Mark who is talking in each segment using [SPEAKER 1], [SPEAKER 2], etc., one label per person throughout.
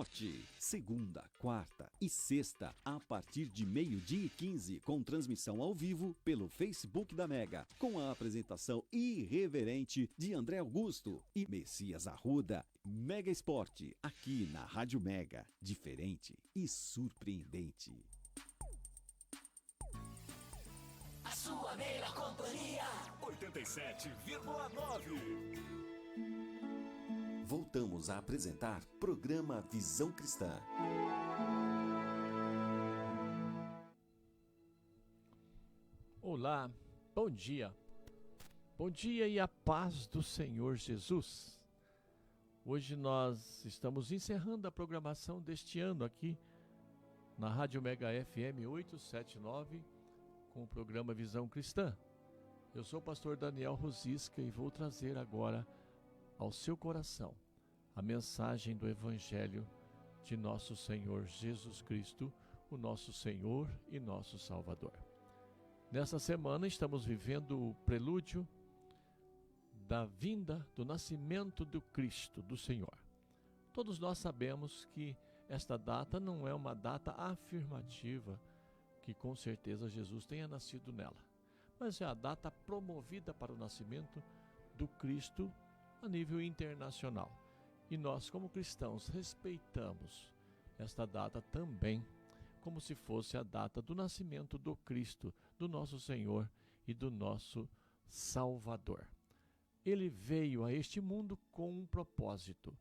[SPEAKER 1] Forte. Segunda, quarta e sexta, a partir de 12h15, com transmissão ao vivo pelo Facebook da Mega, com a apresentação irreverente de André Augusto e Messias Arruda. Mega Esporte, aqui na Rádio Mega. Diferente e surpreendente.
[SPEAKER 2] A sua melhor companhia.
[SPEAKER 3] 87,9.
[SPEAKER 1] Voltamos a apresentar programa Visão Cristã.
[SPEAKER 4] Olá, bom dia. Bom dia e a paz do Senhor Jesus. Hoje nós estamos encerrando a programação deste ano aqui na Rádio Mega FM 879 com o programa Visão Cristã. Eu sou o pastor Daniel Rosisca e vou trazer agora ao seu coração a mensagem do Evangelho de nosso Senhor Jesus Cristo, o nosso Senhor e nosso Salvador. Nessa semana estamos vivendo o prelúdio da vinda, do nascimento do Cristo, do Senhor. Todos nós sabemos que esta data não é uma data afirmativa, que com certeza Jesus tenha nascido nela, mas é a data promovida para o nascimento do Cristo a nível internacional. E nós, como cristãos, respeitamos esta data também, como se fosse a data do nascimento do Cristo, do nosso Senhor e do nosso Salvador. Ele veio a este mundo com um propósito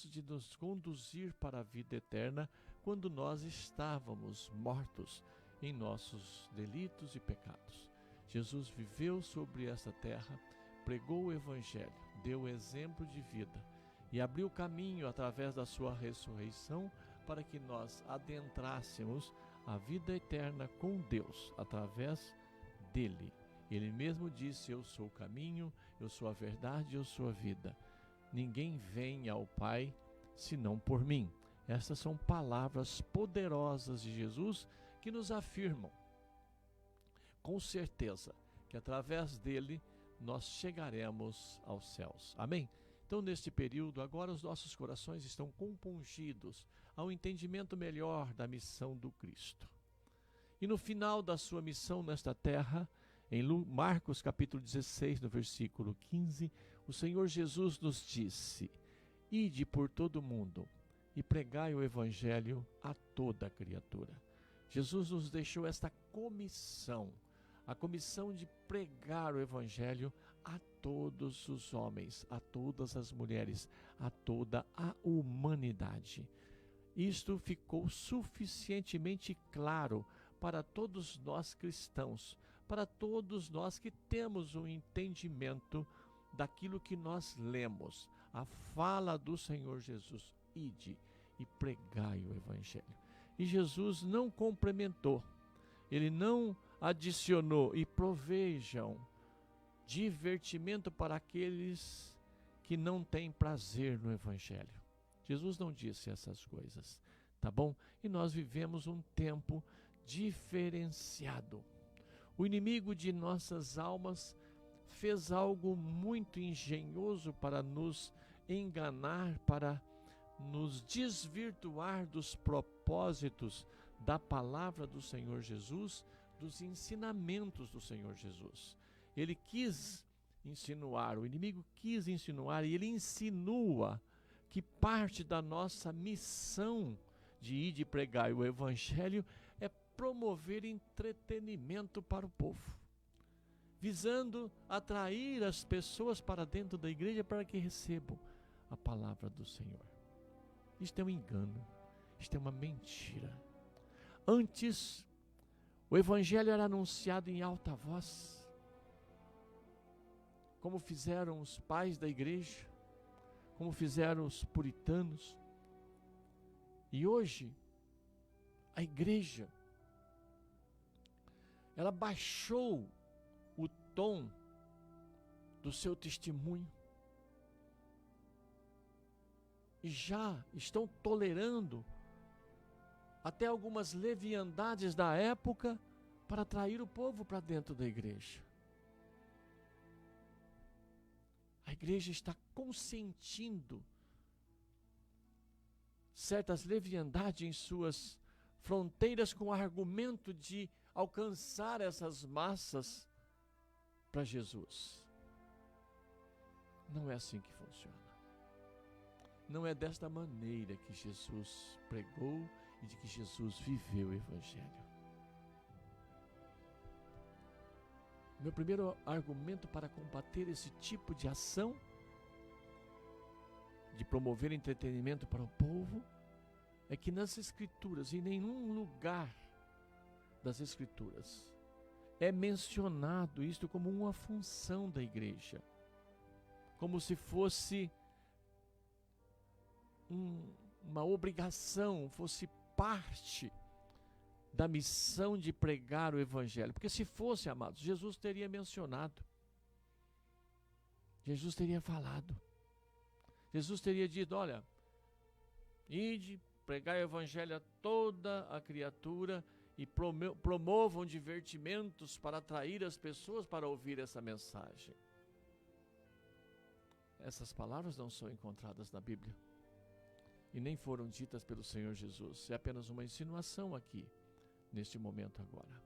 [SPEAKER 4] de nos conduzir para a vida eterna quando nós estávamos mortos em nossos delitos e pecados. Jesus viveu sobre esta terra, pregou o Evangelho, deu exemplo de vida e abriu caminho através da sua ressurreição para que nós adentrássemos a vida eterna com Deus através dele. Ele mesmo disse: eu sou o caminho, eu sou a verdade, eu sou a vida. Ninguém vem ao Pai senão por mim. Estas são palavras poderosas de Jesus que nos afirmam com certeza que através dele nós chegaremos aos céus. Amém? Então, neste período, agora os nossos corações estão compungidos ao entendimento melhor da missão do Cristo. E no final da sua missão nesta terra, em Marcos capítulo 16, no versículo 15, o Senhor Jesus nos disse: ide por todo o mundo e pregai o Evangelho a toda criatura. Jesus nos deixou esta comissão, a comissão de pregar o Evangelho a todos os homens, a todas as mulheres, a toda a humanidade. Isto ficou suficientemente claro para todos nós cristãos, para todos nós que temos um entendimento daquilo que nós lemos, a fala do Senhor Jesus: ide e pregai o Evangelho. E Jesus não complementou, ele não adicionou: e provejam divertimento para aqueles que não têm prazer no Evangelho. Jesus não disse essas coisas, tá bom? E nós vivemos um tempo diferenciado. O inimigo de nossas almas fez algo muito engenhoso para nos enganar, para nos desvirtuar dos propósitos da palavra do Senhor Jesus, dos ensinamentos do Senhor Jesus. Ele quis insinuar, o inimigo quis insinuar, e ele insinua que parte da nossa missão de ir de pregar o Evangelho é promover entretenimento para o povo, visando atrair as pessoas para dentro da igreja para que recebam a palavra do Senhor. Isto é um engano, isto é uma mentira. Antes, o Evangelho era anunciado em alta voz, como fizeram os pais da igreja, como fizeram os puritanos. E hoje, a igreja, ela baixou o tom do seu testemunho e já estão tolerando até algumas leviandades da época para atrair o povo para dentro da igreja. A igreja está consentindo certas leviandades em suas fronteiras com o argumento de alcançar essas massas para Jesus. Não é assim que funciona. Não é desta maneira que Jesus pregou e de que Jesus viveu o Evangelho. Meu primeiro argumento para combater esse tipo de ação, de promover entretenimento para o povo, é que nas Escrituras, em nenhum lugar das Escrituras, é mencionado isto como uma função da igreja, como se fosse uma obrigação, fosse parte da missão de pregar o Evangelho. Porque se fosse, amados, Jesus teria mencionado, Jesus teria falado, Jesus teria dito: olha, ide pregar o Evangelho a toda a criatura e promovam divertimentos para atrair as pessoas para ouvir essa mensagem. Essas palavras não são encontradas na Bíblia e nem foram ditas pelo Senhor Jesus. É apenas uma insinuação aqui, neste momento agora.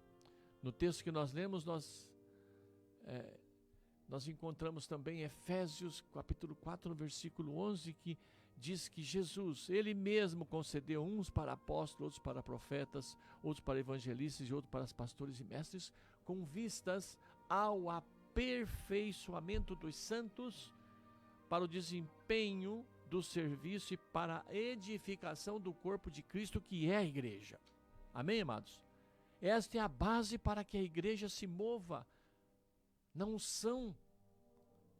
[SPEAKER 4] No texto que nós lemos, nós encontramos também Efésios capítulo 4, no versículo 11, que diz que Jesus, Ele mesmo concedeu uns para apóstolos, outros para profetas, outros para evangelistas e outros para pastores e mestres, com vistas ao aperfeiçoamento dos santos, para o desempenho do serviço e para a edificação do corpo de Cristo, que é a igreja. Amém, amados? Esta é a base para que a igreja se mova na unção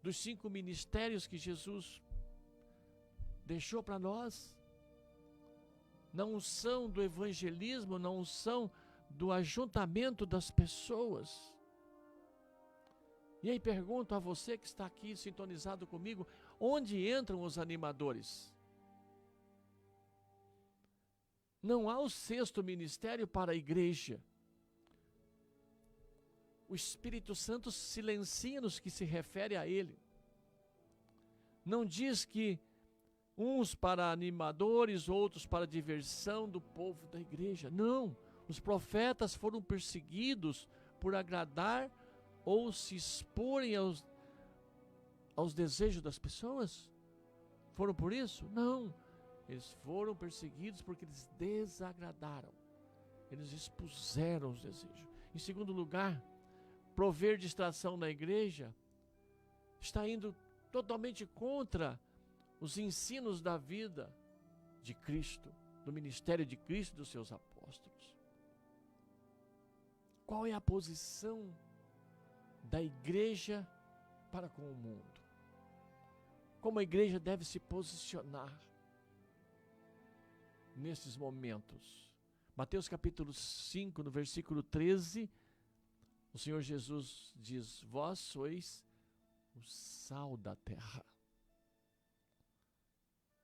[SPEAKER 4] dos 5 ministérios que Jesus deixou para nós, na unção do evangelismo, na unção do ajuntamento das pessoas. E aí pergunto a você que está aqui sintonizado comigo, onde entram os animadores? Não há o 6º ministério para a igreja. O Espírito Santo silencia nos que se refere a ele. Não diz que uns para animadores, outros para diversão do povo da igreja. Não, os profetas foram perseguidos por agradar ou se exporem aos desejos das pessoas? Foram por isso? Não, eles foram perseguidos porque eles desagradaram, eles expuseram os desejos. Em segundo lugar, prover distração na igreja está indo totalmente contra os ensinos da vida de Cristo, do ministério de Cristo e dos seus apóstolos. Qual é a posição da igreja para com o mundo? Como a igreja deve se posicionar nesses momentos? Mateus capítulo 5, no versículo 13, o Senhor Jesus diz: vós sois o sal da terra.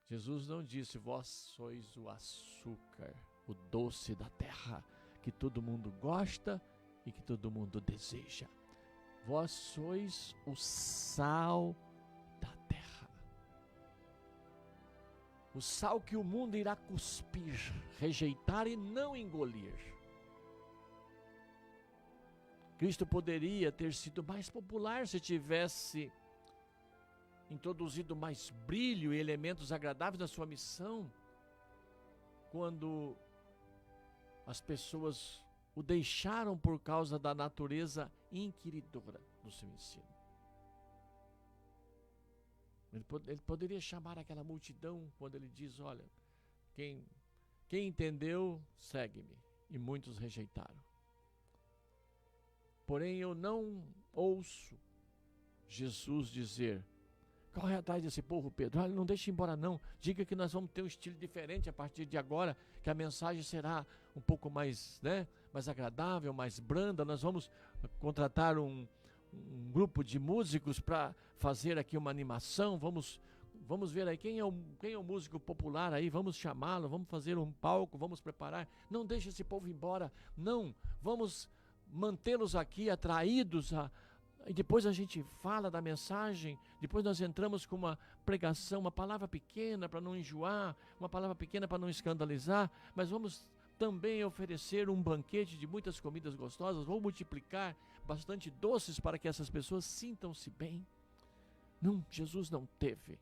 [SPEAKER 4] Jesus não disse: vós sois o açúcar, o doce da terra, que todo mundo gosta e que todo mundo deseja. Vós sois o sal da terra. O sal que o mundo irá cuspir, rejeitar e não engolir. Cristo poderia ter sido mais popular se tivesse introduzido mais brilho e elementos agradáveis na sua missão, quando as pessoas o deixaram por causa da natureza inquiridora do seu ensino. Ele poderia chamar aquela multidão quando ele diz: olha, quem entendeu, segue-me. E muitos rejeitaram. Porém, eu não ouço Jesus dizer: corre atrás desse povo, Pedro. Olha, não deixe embora não. Diga que nós vamos ter um estilo diferente a partir de agora, que a mensagem será um pouco mais, mais agradável, mais branda. Nós vamos contratar um grupo de músicos para fazer aqui uma animação. Vamos ver aí quem é o músico popular aí. Vamos chamá-lo, vamos fazer um palco, vamos preparar. Não deixe esse povo embora. Não, vamos mantê-los aqui atraídos E depois a gente fala da mensagem, depois nós entramos com uma pregação, uma palavra pequena para não enjoar, uma palavra pequena para não escandalizar, mas vamos também oferecer um banquete de muitas comidas gostosas, vou multiplicar bastante doces para que essas pessoas sintam-se bem. Não, Jesus não teve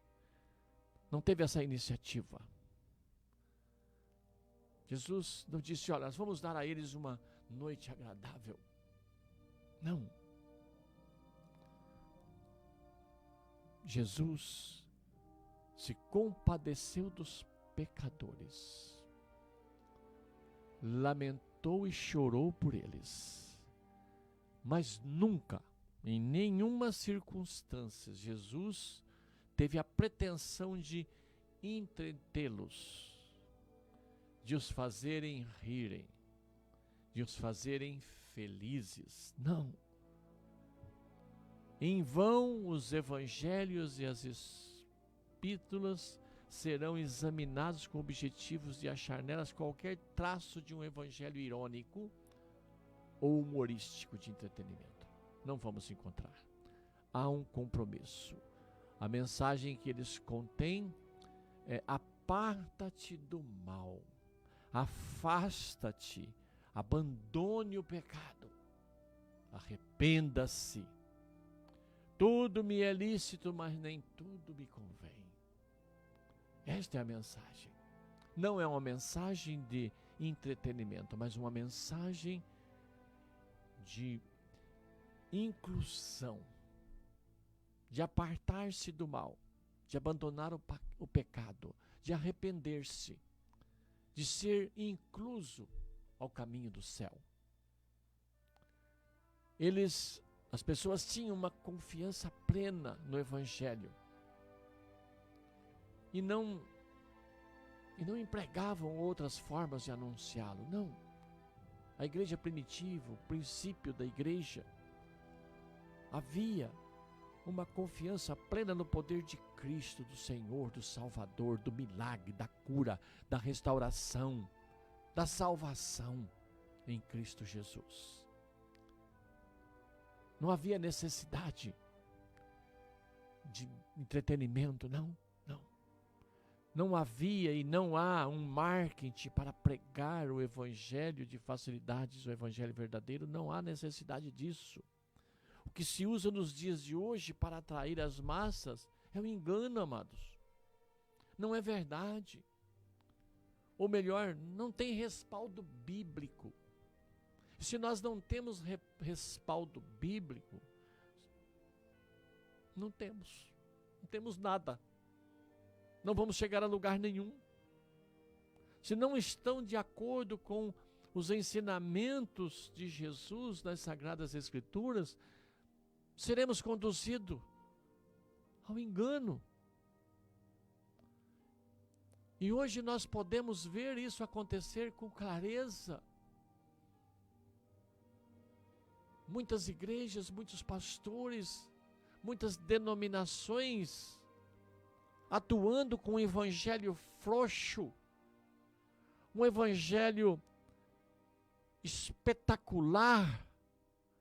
[SPEAKER 4] essa iniciativa. Jesus não disse, olha, nós vamos dar a eles uma noite agradável. Não. Jesus se compadeceu dos pecadores, lamentou e chorou por eles, mas nunca, em nenhuma circunstância, Jesus teve a pretensão de entretê-los, de os fazerem rirem, de os fazerem felizes. Não. Em vão os evangelhos e as epístolas serão examinados com objetivos de achar nelas qualquer traço de um evangelho irônico ou humorístico de entretenimento. Não vamos encontrar. Há um compromisso. A mensagem que eles contêm é: aparta-te do mal, afasta-te, abandone o pecado, arrependa-se. Tudo me é lícito, mas nem tudo me convém. Esta é a mensagem. Não é uma mensagem de entretenimento, mas uma mensagem de inclusão, de apartar-se do mal, de abandonar o pecado, de arrepender-se, de ser incluso ao caminho do céu. As pessoas tinham uma confiança plena no Evangelho e não empregavam outras formas de anunciá-lo. Não. A igreja primitiva, o princípio da igreja, havia uma confiança plena no poder de Cristo, do Senhor, do Salvador, do milagre, da cura, da restauração, da salvação em Cristo Jesus. Não havia necessidade de entretenimento, não. Não havia e não há um marketing para pregar o evangelho de facilidades, o evangelho verdadeiro. Não há necessidade disso. O que se usa nos dias de hoje para atrair as massas é um engano, amados. Não é verdade. Ou melhor, não tem respaldo bíblico. Se nós não temos respaldo bíblico, não temos nada. Não vamos chegar a lugar nenhum. Se não estão de acordo com os ensinamentos de Jesus nas Sagradas Escrituras, seremos conduzidos ao engano. E hoje nós podemos ver isso acontecer com clareza. Muitas igrejas, muitos pastores, muitas denominações atuando com um evangelho frouxo, um evangelho espetacular,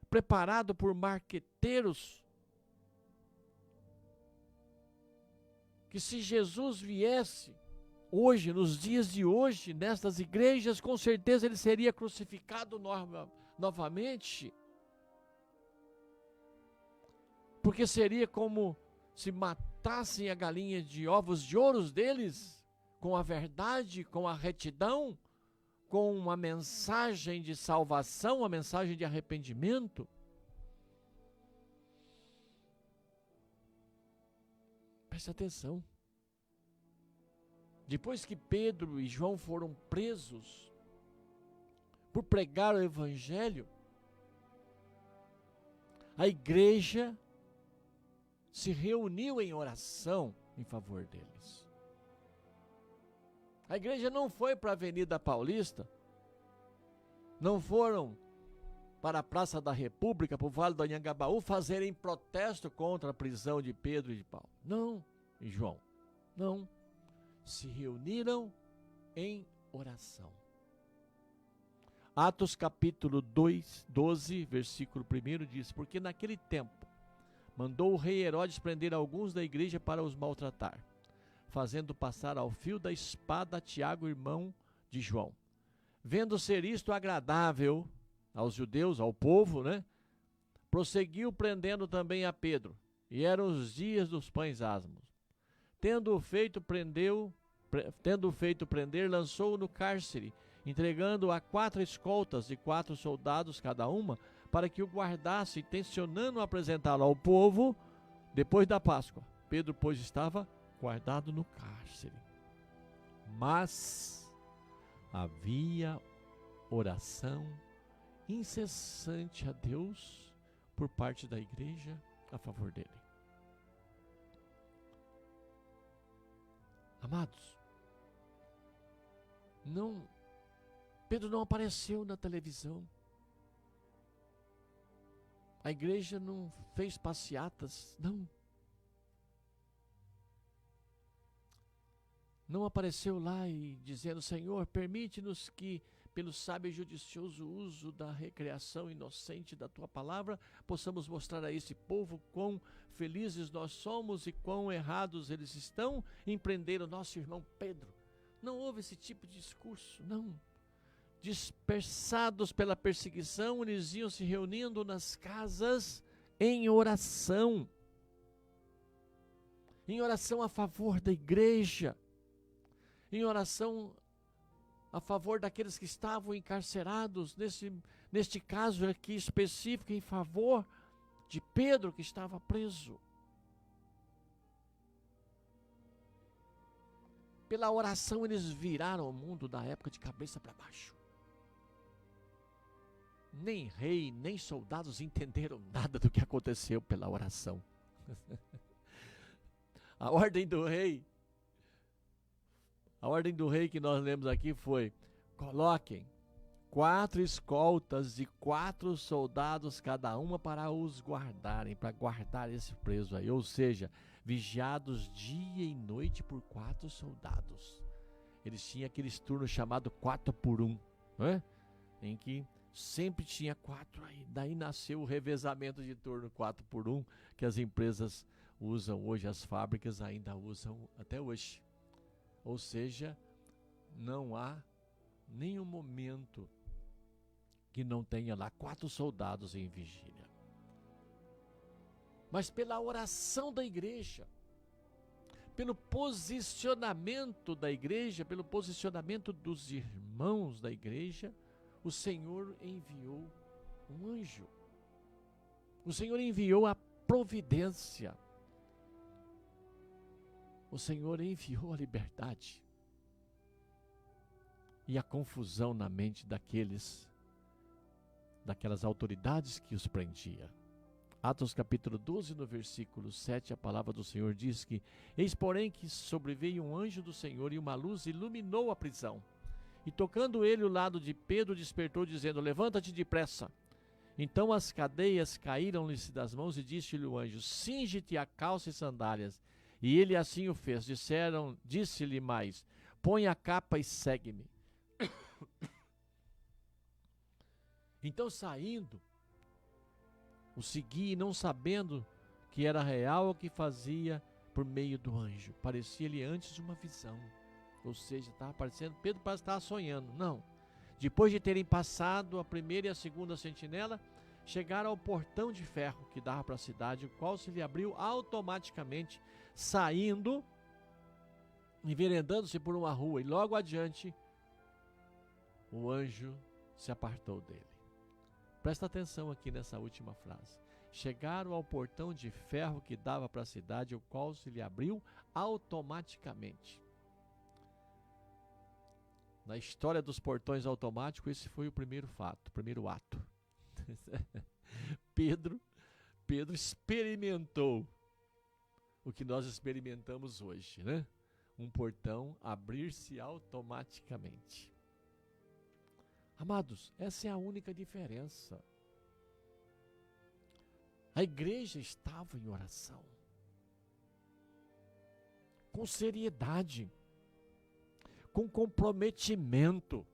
[SPEAKER 4] preparado por marqueteiros, que se Jesus viesse hoje, nos dias de hoje, nestas igrejas, com certeza ele seria crucificado novamente, porque seria como se matassem a galinha de ovos de ouros deles, com a verdade, com a retidão, com uma mensagem de salvação, uma mensagem de arrependimento. Preste atenção. Depois que Pedro e João foram presos por pregar o evangelho, a igreja se reuniu em oração em favor deles. A igreja não foi para a Avenida Paulista, não foram para a Praça da República, para o Vale do Anhangabaú, fazerem protesto contra a prisão de Pedro e de Paulo. Não, e João, não. Se reuniram em oração. Atos capítulo 12, versículo 1 diz: porque naquele tempo mandou o rei Herodes prender alguns da igreja para os maltratar, fazendo passar ao fio da espada Tiago, irmão de João. Vendo ser isto agradável aos judeus, ao povo, prosseguiu prendendo também a Pedro. E eram os dias dos pães asmos. Tendo feito prender, lançou-o no cárcere, entregando-o a 4 escoltas de 4 soldados cada uma, para que o guardasse, tencionando apresentá-lo ao povo depois da Páscoa. Pedro, pois, estava guardado no cárcere. Mas havia oração incessante a Deus por parte da igreja a favor dele. Amados, Pedro não apareceu na televisão. A igreja não fez passeatas, não. Não apareceu lá e dizendo: Senhor, permite-nos que, pelo sábio e judicioso uso da recreação inocente da Tua palavra, possamos mostrar a esse povo quão felizes nós somos e quão errados eles estão em prender o nosso irmão Pedro. Não houve esse tipo de discurso, não. Dispersados pela perseguição, eles iam se reunindo nas casas em oração a favor da igreja, em oração a favor daqueles que estavam encarcerados, neste caso aqui específico, em favor de Pedro, que estava preso. Pela oração eles viraram o mundo da época de cabeça para baixo. Nem rei, nem soldados entenderam nada do que aconteceu pela oração. A ordem do rei que nós lemos aqui foi: coloquem 4 escoltas de 4 soldados cada uma para os guardarem, para guardar esse preso aí. Ou seja, vigiados dia e noite por 4 soldados. Eles tinham aqueles turnos chamados 4 por 1, em que sempre tinha 4 aí. Daí nasceu o revezamento de turno 4 por 1, que as empresas usam hoje, as fábricas ainda usam até hoje. Ou seja, não há nenhum momento que não tenha lá 4 soldados em vigília. Mas pela oração da igreja, pelo posicionamento da igreja, pelo posicionamento dos irmãos da igreja, o Senhor enviou um anjo. O Senhor enviou a providência. O Senhor enviou a liberdade e a confusão na mente daquelas autoridades que os prendia. Atos capítulo 12, no versículo 7, a palavra do Senhor diz que: eis, porém, que sobreveio um anjo do Senhor e uma luz iluminou a prisão. E tocando ele o lado de Pedro, despertou, dizendo: levanta-te depressa. Então as cadeias caíram-lhe das mãos e disse-lhe o anjo: cinge-te a calça e sandálias. E ele assim o fez. Disse-lhe mais: põe a capa e segue-me. Então, saindo, o segui, não sabendo que era real o que fazia por meio do anjo. Parecia-lhe antes uma visão. Ou seja, estava parecendo, Pedro parece que estava sonhando. Não. Depois de terem passado a primeira e a segunda sentinela, chegaram ao portão de ferro que dava para a cidade, o qual se lhe abriu automaticamente, saindo, enveredando-se por uma rua, e logo adiante, o anjo se apartou dele. Presta atenção aqui nessa última frase. Chegaram ao portão de ferro que dava para a cidade, o qual se lhe abriu automaticamente. Na história dos portões automáticos, esse foi o primeiro fato, o primeiro ato. Pedro experimentou o que nós experimentamos hoje, Um portão abrir-se automaticamente. Amados, essa é a única diferença. A igreja estava em oração, com seriedade, com comprometimento,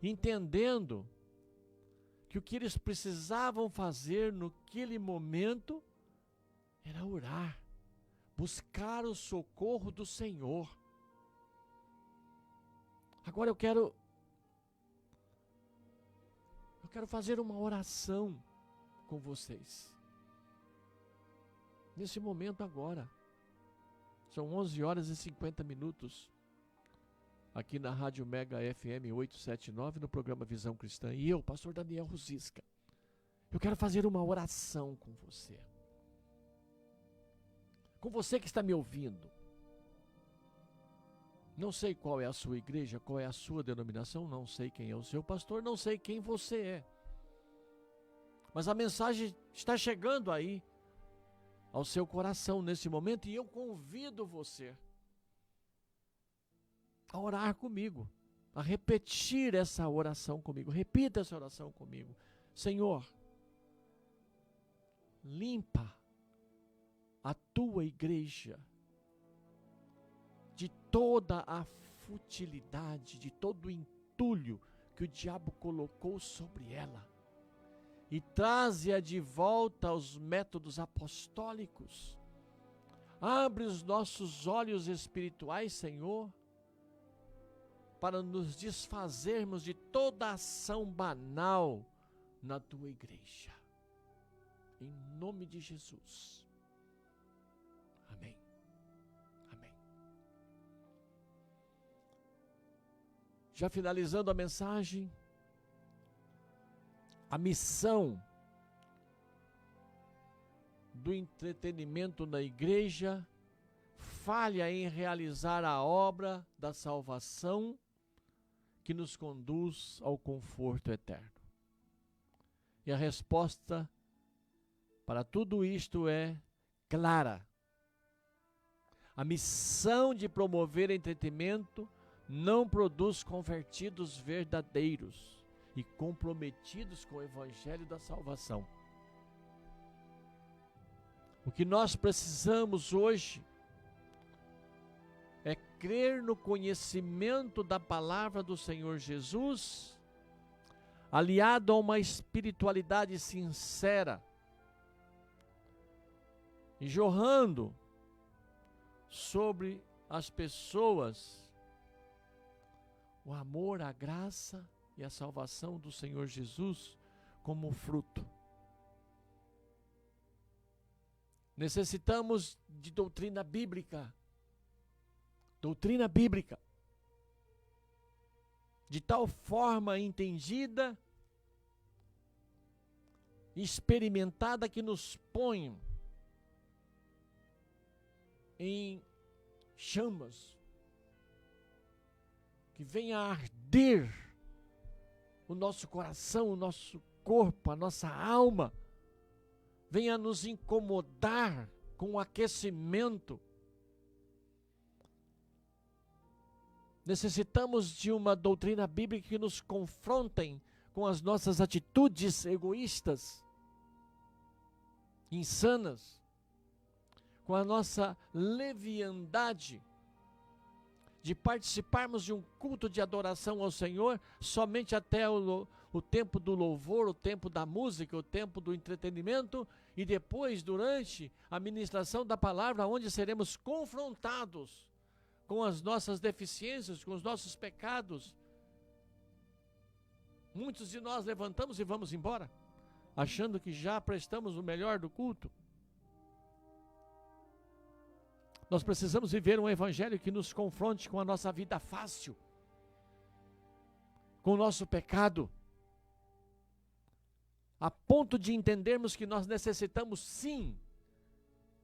[SPEAKER 4] entendendo que o que eles precisavam fazer naquele momento era orar, buscar o socorro do Senhor. Agora eu quero fazer uma oração com vocês. Nesse momento agora. São 11 horas e 50 minutos. Aqui na Rádio Mega FM 879, no programa Visão Cristã. E eu, pastor Daniel Ruzisca, eu quero fazer uma oração com você. Com você que está me ouvindo. Não sei qual é a sua igreja, qual é a sua denominação, não sei quem é o seu pastor, não sei quem você é. Mas a mensagem está chegando aí ao seu coração nesse momento, e eu convido você a orar comigo, a repetir essa oração comigo. Repita essa oração comigo. Senhor, limpa a tua igreja de toda a futilidade, de todo o entulho que o diabo colocou sobre ela. E traze-a de volta aos métodos apostólicos. Abre os nossos olhos espirituais, Senhor, para nos desfazermos de toda ação banal na tua igreja. Em nome de Jesus. Amém. Amém. Já finalizando a mensagem, a missão do entretenimento na igreja falha em realizar a obra da salvação que nos conduz ao conforto eterno. E a resposta para tudo isto é clara. A missão de promover entretenimento não produz convertidos verdadeiros e comprometidos com o evangelho da salvação. O que nós precisamos hoje é crer no conhecimento da palavra do Senhor Jesus, aliado a uma espiritualidade sincera e jorrando sobre as pessoas o amor, a graça e a salvação do Senhor Jesus como fruto. Necessitamos de doutrina bíblica. Doutrina bíblica. De tal forma entendida e experimentada que nos põe em chamas, que venha a arder o nosso coração, o nosso corpo, a nossa alma, venha nos incomodar com o aquecimento. Necessitamos de uma doutrina bíblica que nos confrontem com as nossas atitudes egoístas, insanas, com a nossa leviandade de participarmos de um culto de adoração ao Senhor somente até o tempo do louvor, o tempo da música, o tempo do entretenimento, e depois, durante a ministração da palavra, onde seremos confrontados com as nossas deficiências, com os nossos pecados. Muitos de nós levantamos e vamos embora, achando que já prestamos o melhor do culto. Nós precisamos viver um evangelho que nos confronte com a nossa vida fácil, com o nosso pecado, a ponto de entendermos que nós necessitamos sim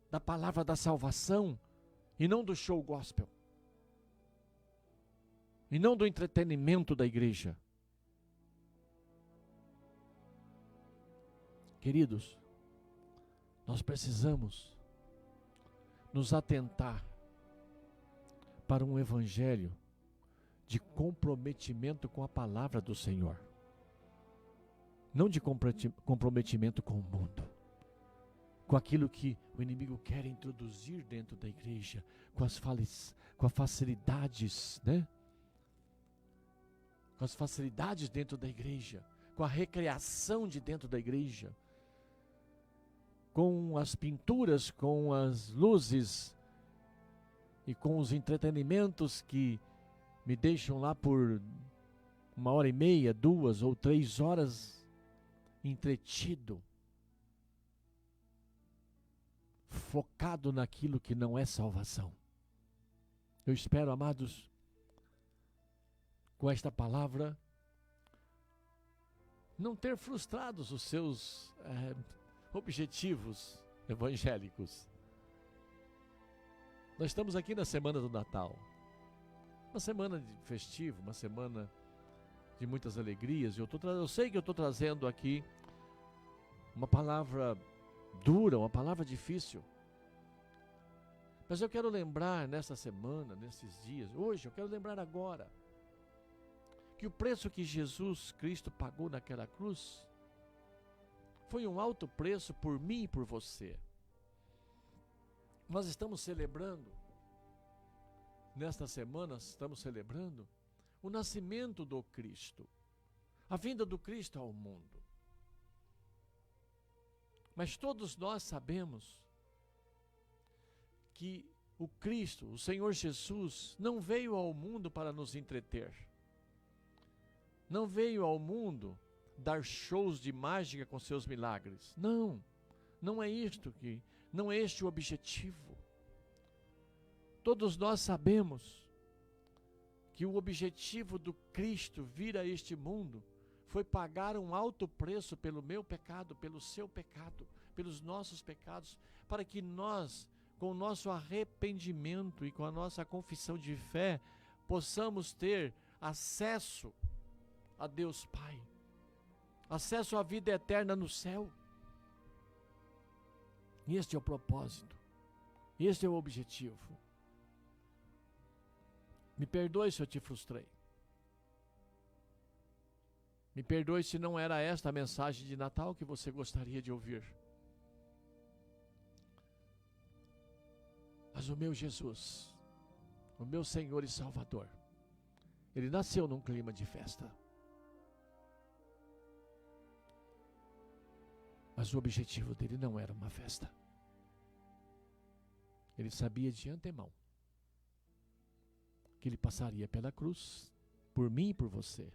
[SPEAKER 4] da palavra da salvação e não do show gospel, e não do entretenimento da igreja. Queridos, nós precisamos nos atentar para um evangelho de comprometimento com a palavra do Senhor, não de comprometimento com o mundo, com aquilo que o inimigo quer introduzir dentro da igreja, com as facilidades, né? Com as facilidades dentro da igreja, com a recreação de dentro da igreja, com as pinturas, com as luzes e com os entretenimentos que me deixam lá por 1h30, 2 ou 3 horas entretido, focado naquilo que não é salvação. Eu espero, amados, com esta palavra, não ter frustrados os seus objetivos evangélicos. Nós estamos aqui na semana do Natal, uma semana festiva, uma semana de muitas alegrias. Eu sei que eu estou trazendo aqui uma palavra dura, uma palavra difícil, mas eu quero lembrar nessa semana, nesses dias, hoje, eu quero lembrar agora, que o preço que Jesus Cristo pagou naquela cruz foi um alto preço por mim e por você. Nós estamos celebrando, nesta semana, estamos celebrando o nascimento do Cristo, a vinda do Cristo ao mundo. Mas todos nós sabemos que o Cristo, o Senhor Jesus, não veio ao mundo para nos entreter. Não veio ao mundo dar shows de mágica com seus milagres. Não, não é não é este o objetivo. Todos nós sabemos que o objetivo do Cristo vir a este mundo foi pagar um alto preço pelo meu pecado, pelo seu pecado, pelos nossos pecados, para que nós, com o nosso arrependimento e com a nossa confissão de fé, possamos ter acesso a Deus Pai, acesso à vida eterna no céu. Este é o propósito, este é o objetivo. Me perdoe se eu te frustrei. Me perdoe se não era esta a mensagem de Natal que você gostaria de ouvir. Mas o meu Jesus, o meu Senhor e Salvador, Ele nasceu num clima de festa. Mas o objetivo dele não era uma festa. Ele sabia de antemão que ele passaria pela cruz, por mim e por você.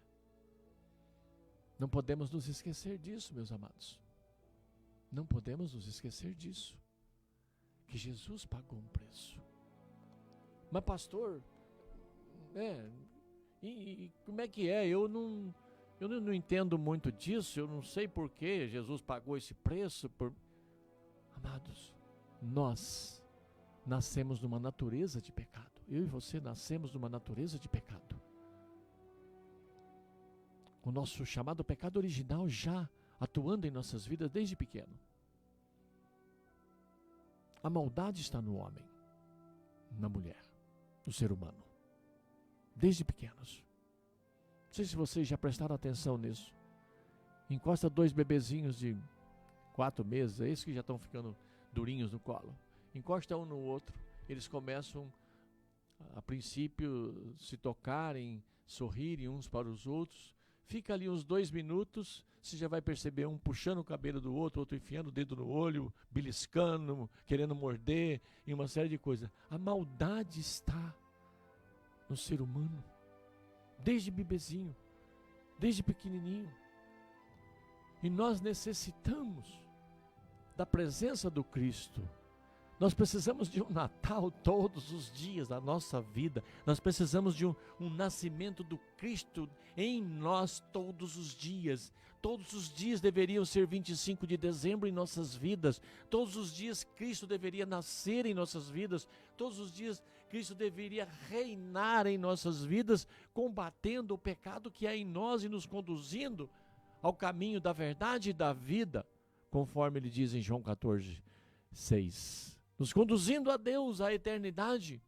[SPEAKER 4] Não podemos nos esquecer disso, meus amados. Não podemos nos esquecer disso. Que Jesus pagou um preço. Mas pastor, como é que é? Eu não entendo muito disso, eu não sei por que Jesus pagou esse preço. Amados, nós nascemos numa natureza de pecado. Eu e você nascemos numa natureza de pecado. O nosso chamado pecado original já atuando em nossas vidas desde pequeno. A maldade está no homem, na mulher, no ser humano, desde pequenos. Não sei se vocês já prestaram atenção nisso. Encosta 2 bebezinhos de 4 meses, esses que já estão ficando durinhos no colo. Encosta um no outro, eles começam, a princípio, se tocarem, sorrirem uns para os outros. Fica ali uns 2 minutos, você já vai perceber um puxando o cabelo do outro, outro enfiando o dedo no olho, beliscando, querendo morder, e uma série de coisas. A maldade está no ser humano, desde bebezinho, desde pequenininho. E nós necessitamos da presença do Cristo. Nós precisamos de um Natal todos os dias da nossa vida. Nós precisamos de um nascimento do Cristo em nós todos os dias. Todos os dias deveriam ser 25 de dezembro em nossas vidas. Todos os dias Cristo deveria nascer em nossas vidas. Todos os dias Cristo deveria reinar em nossas vidas, combatendo o pecado que há em nós e nos conduzindo ao caminho da verdade e da vida, conforme ele diz em João 14:6. Nos conduzindo a Deus, à eternidade.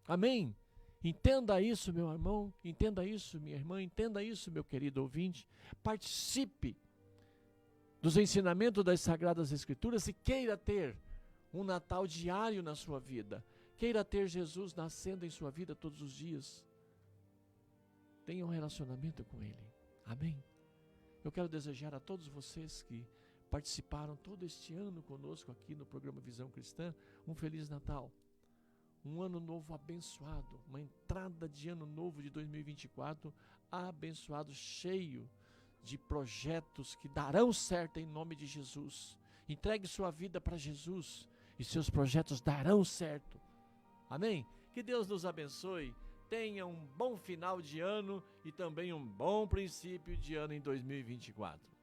[SPEAKER 4] Amém? Entenda isso, meu irmão, entenda isso, minha irmã, entenda isso, meu querido ouvinte. Participe dos ensinamentos das Sagradas Escrituras e queira ter um Natal diário na sua vida. Queira ter Jesus nascendo em sua vida todos os dias. Tenha um relacionamento com Ele. Amém? Eu quero desejar a todos vocês que participaram todo este ano conosco aqui no programa Visão Cristã, um Feliz Natal, um ano novo abençoado, uma entrada de ano novo de 2024 abençoado, cheio de projetos que darão certo em nome de Jesus. Entregue sua vida para Jesus e seus projetos darão certo. Amém? Que Deus nos abençoe. Tenha um bom final de ano e também um bom princípio de ano em 2024.